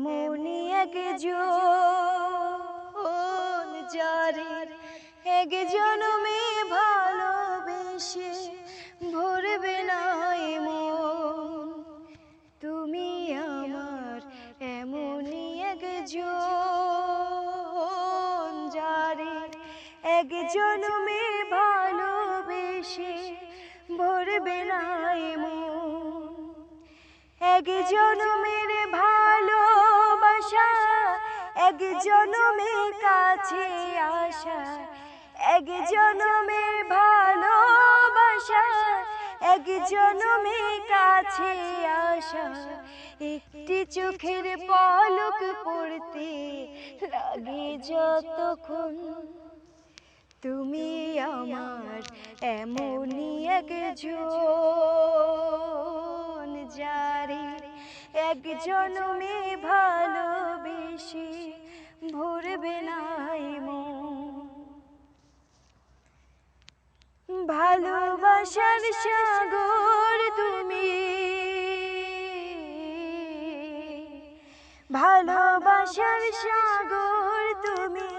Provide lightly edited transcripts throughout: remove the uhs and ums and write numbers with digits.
এমনই একজন যারে এক জনমে ভালোবেসে ভরবে না মন। তুমি আমার এমনই একজন যারে এক জনমে ভালোবেসে ভরবে না মন। এক জনমের ভালোবাসা, এক জনমের কাছে আসা, এক জনমের ভালোবাসা, এক জনমের কাছে আসা। একটি চোখের পলক পড়তে লাগে যতক্ষণ। তুমি আমার এমনই একজন যারে এক জনমে ভালোবেসে ভরবে না মন। ভালোবাসার সাগর তুমি, ভালোবাসার সাগর তুমি,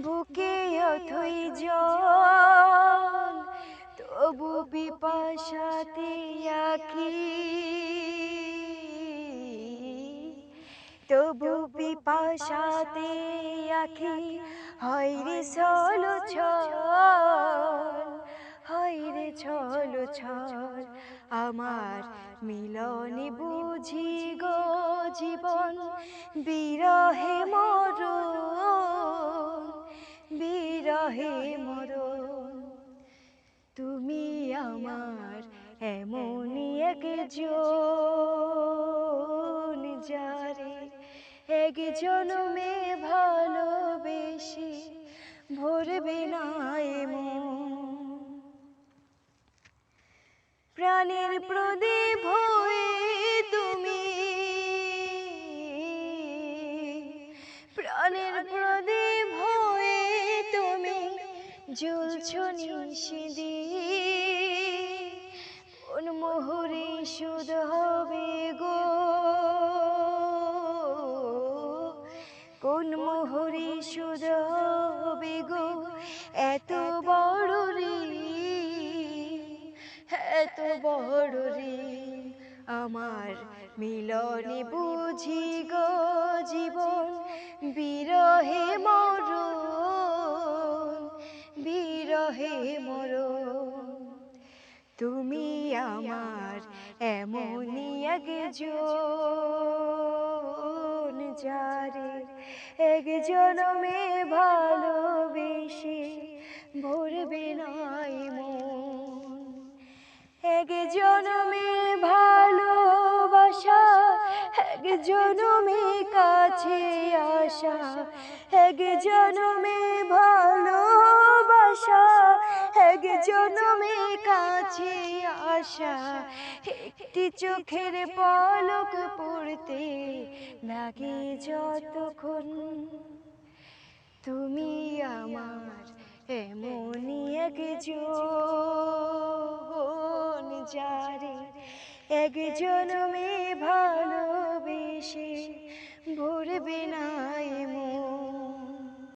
বুকে অথই জল, তবু পিপাসাতে আঁখি, তবু পিপাসাতে আঁখি হয় রে ছল ছল, হয় রে ছল ছল। আমার মিলনে বুঝি গো জীবন বিরহে মরণ, বিরহে মরণ। তুমি আমার এমনই একজন যারে এক জনমে ভালোবেসে ভরবে না মন। প্রাণের প্রদীপ হয়ে তুমি, প্রাণের প্রদীপ হয়ে তুমি জ্বলছো নিশিদিন। কোন মুহুরে শুধ হবে গো, কোন মুহুরে শুধ হবে গো এত বড় ঋণ, এত বড় ঋণ। আমার মিলনে বুঝি গো জীবন বিরহে মরণ, বিরহে মরণ। তুমি আমার এমনই একজন যারে এক জনমে ভালোবেসে ভরবে না মন। এক জনমে ভালোবাসা, এক জনমে কাছে আসা, এক জনমে ভালোবাসা, এক জনমে কাছে আসা। একটি চোখের পলক পড়তে লাগে যতক্ষণ। তুমি আমার এমনই একজন যারে এক জনমে ভালোবেসে ভরবে না